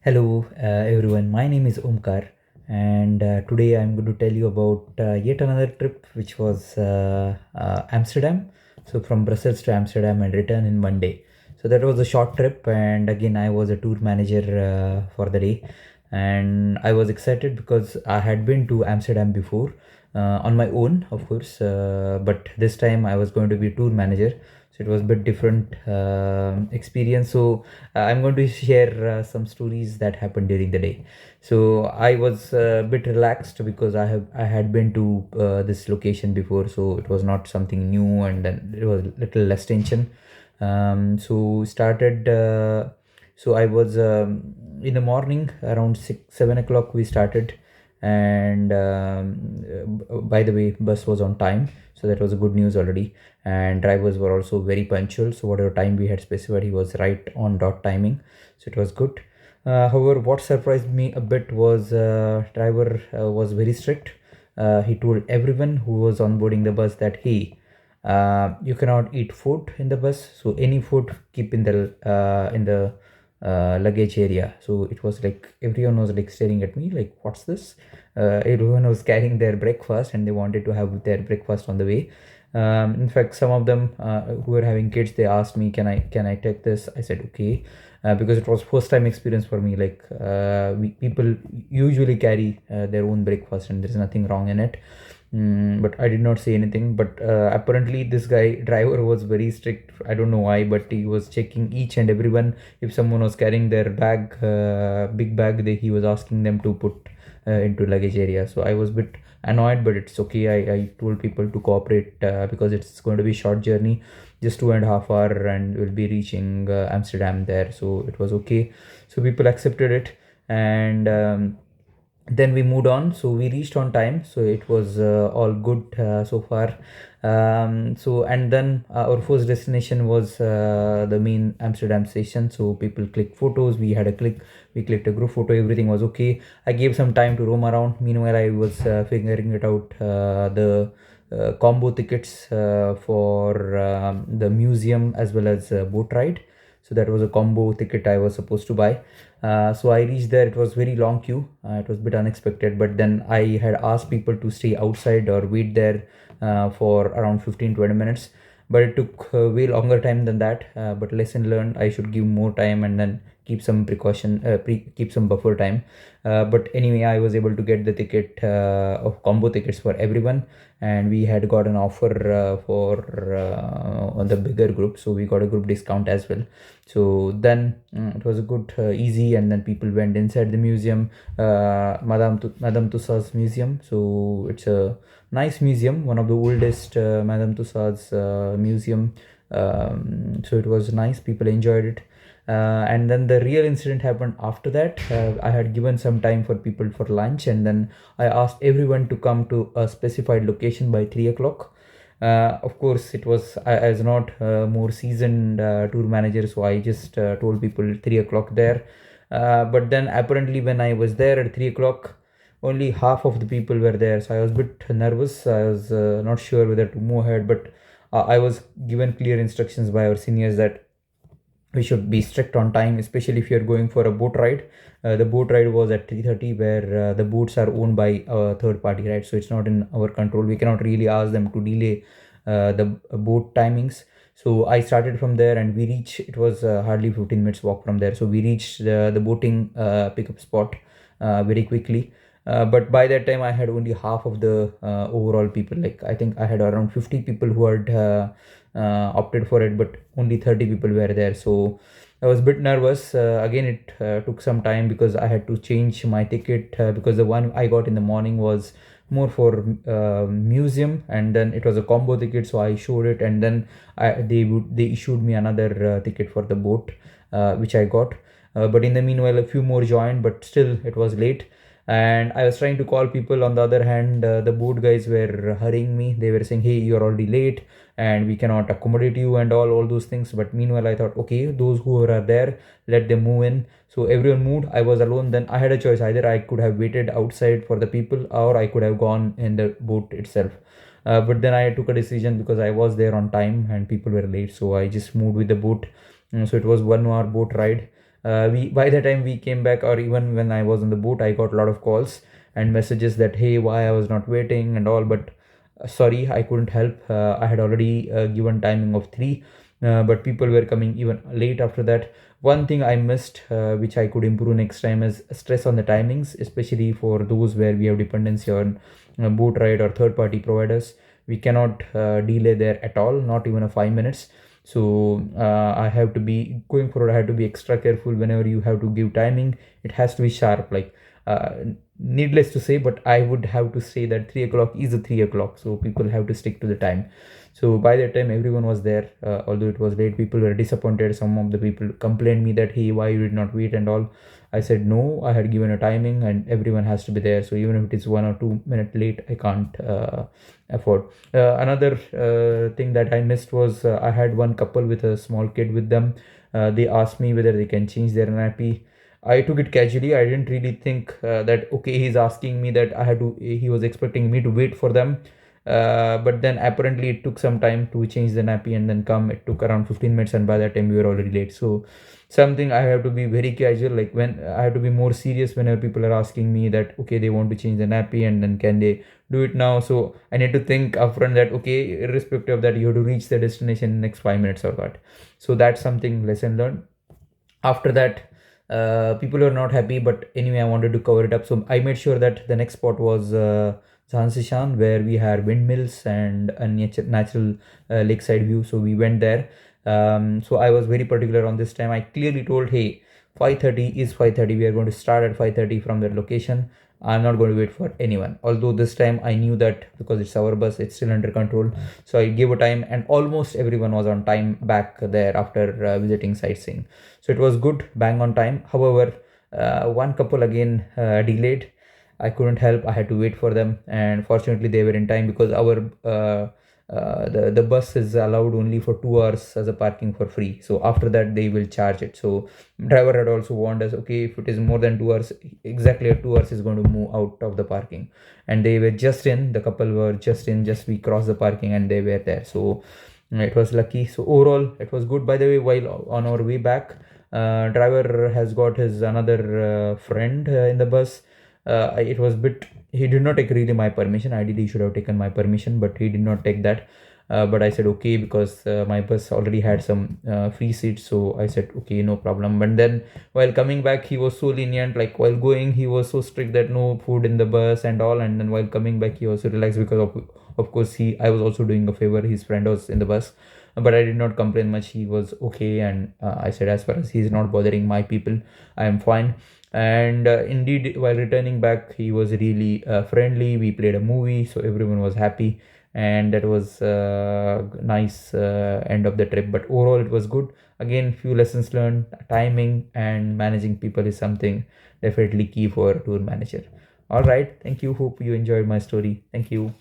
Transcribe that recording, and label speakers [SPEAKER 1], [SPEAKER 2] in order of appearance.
[SPEAKER 1] Hello, everyone. My name is Omkar, and today I'm going to tell you about yet another trip, which was Amsterdam. So, from Brussels to Amsterdam and return in one day. So, that was a short trip, and again, I was a tour manager for the day, and I was excited because I had been to Amsterdam before on my own, of course, but this time I was going to be tour manager. So, it was a bit different experience. So, I'm going to share some stories that happened during the day. So I was a bit relaxed because I had been to this location before, so it was not something new, and then it was little less tension. So started. So I was in the morning around 6 7 o'clock we started, and by the way, bus was on time, so that was a good news already, and drivers were also very punctual, so whatever time we had specified, he was right on dot timing, so it was good. However, what surprised me a bit was driver was very strict. He told everyone who was onboarding the bus that, hey, you cannot eat food in the bus, so any food keep in the luggage area. So it was like everyone was like staring at me like, what's this? Everyone was carrying their breakfast and they wanted to have their breakfast on the way. In fact, some of them who were having kids, they asked me, can I take this? I said okay, because it was first time experience for me. Like people usually carry their own breakfast, and there's nothing wrong in it. But I did not say anything. But apparently, this guy driver was very strict. I don't know why, but he was checking each and everyone. If someone was carrying their bag, big bag, he was asking them to put into luggage area. So I was a bit annoyed, but it's okay. I told people to cooperate because it's going to be short journey, just 2.5 hour, and we'll be reaching Amsterdam there. So it was okay. So people accepted it, and then we moved on, so we reached on time, so it was all good so far. So and then our first destination was the main Amsterdam station, so people click photos, we clicked a group photo, everything was okay. I gave some time to roam around. Meanwhile, I was figuring it out, the combo tickets for the museum as well as boat ride. So that was a combo ticket I was supposed to buy. So I reached there. It was very long queue. It was a bit unexpected, but then I had asked people to stay outside or wait there for around 15 20 minutes. But it took way longer time than that. But lesson learned, I should give more time and then keep some precaution, keep some buffer time. But anyway, I was able to get the ticket of combo tickets for everyone, and we had got an offer for the bigger group, so we got a group discount as well. So then it was a good easy, and then people went inside the museum, Madame Tussauds museum. So it's a nice museum, one of the oldest Madame Tussauds museum. So it was nice, people enjoyed it. And then the real incident happened after that. I had given some time for people for lunch, and then I asked everyone to come to a specified location by 3 o'clock. Of course, it was I was not more seasoned tour manager, so I just told people 3 o'clock there. But then apparently, when I was there at 3 o'clock, only half of the people were there, so I was a bit nervous. I was not sure whether to move ahead, but I was given clear instructions by our seniors that we should be strict on time, especially if you're going for a boat ride. The boat ride was at 3:30, where the boats are owned by a third party, right? So it's not in our control. We cannot really ask them to delay the boat timings. So I started from there, and we reached. It was hardly 15 minutes walk from there. So we reached the boating pickup spot very quickly. But by that time, I had only half of the overall people. Like I think I had around 50 people who had opted for it, but only 30 people were there. So I was a bit nervous. Again, it took some time because I had to change my ticket, because the one I got in the morning was more for museum, and then it was a combo ticket. So I showed it, and then they issued me another ticket for the boat, which I got. But in the meanwhile, a few more joined, but still it was late. And I was trying to call people. On the other hand, the boat guys were hurrying me. They were saying, hey, you're already late and we cannot accommodate you, and all those things. But meanwhile, I thought, okay, those who are there, let them move in. So everyone moved. I was alone. Then I had a choice: either I could have waited outside for the people, or I could have gone in the boat itself. But then I took a decision because I was there on time and people were late, so I just moved with the boat. So it was 1 hour boat ride. We by the time we came back, or even when I was on the boat, I got a lot of calls and messages that hey, why I was not waiting and all. But sorry, I couldn't help. I had already given timing of 3, but people were coming even late after that. One thing I missed, which I could improve next time, is stress on the timings, especially for those where we have dependency on boat ride or third party providers. We cannot delay there at all, not even a 5 minutes. So I have to be going forward. I have to be extra careful whenever you have to give timing. It has to be sharp. Like needless to say, but I would have to say that 3 o'clock is a 3 o'clock. So people have to stick to the time. So by that time, everyone was there. Although it was late, people were disappointed. Some of the people complained me that hey, why you did not wait and all. I said no, I had given a timing and everyone has to be there. So even if it is 1 or 2 minutes late, I can't afford. Another thing that I missed was I had one couple with a small kid with them. They asked me whether they can change their nappy. I took it casually. I didn't really think that okay, he's asking me that I had to. He was expecting me to wait for them. But then apparently it took some time to change the nappy and then come. It took around 15 minutes, and by that time we were already late. So something I have to be very casual. Like when I have to be more serious whenever people are asking me that okay, they want to change the nappy and then can they do it now. So I need to think upfront that okay, irrespective of that, you have to reach the destination in next 5 minutes or what. So that's something lesson learned. After that, people were not happy, but anyway, I wanted to cover it up. So I made sure that the next spot was Jhansishan, where we had windmills and a natural lakeside view. So we went there. So I was very particular on this time. I clearly told, hey, 5:30 is 5:30. We are going to start at 5:30 from that location. I'm not going to wait for anyone. Although this time I knew that because it's our bus, it's still under control. So I gave a time, and almost everyone was on time back there after visiting sightseeing. So it was good, bang on time. However, one couple again delayed. I couldn't help. I had to wait for them, and fortunately they were in time because our the bus is allowed only for 2 hours as a parking for free. So after that they will charge it. So driver had also warned us, okay, if it is more than 2 hours, exactly at 2 hours is going to move out of the parking. And they were just in. The couple were just in. Just we crossed the parking and they were there. So it was lucky. So overall it was good. By the way, while on our way back, driver has got his another friend in the bus. It was bit, he did not take really my permission. Ideally he should have taken my permission, but he did not take that. But I said okay, because my bus already had some free seats. So I said okay, no problem. But then while coming back, he was so lenient. Like while going, he was so strict that no food in the bus and all. And then while coming back, he was so relaxed because of course I was also doing a favor. His friend was in the bus, but I did not complain much. He was okay, and I said as far as he's not bothering my people, I am fine. And indeed, while returning back, he was really friendly. We played a movie, so everyone was happy, and that was nice end of the trip. But overall it was good. Again, few lessons learned. Timing and managing people is something definitely key for a tour manager. All right, thank you. Hope you enjoyed my story. Thank you.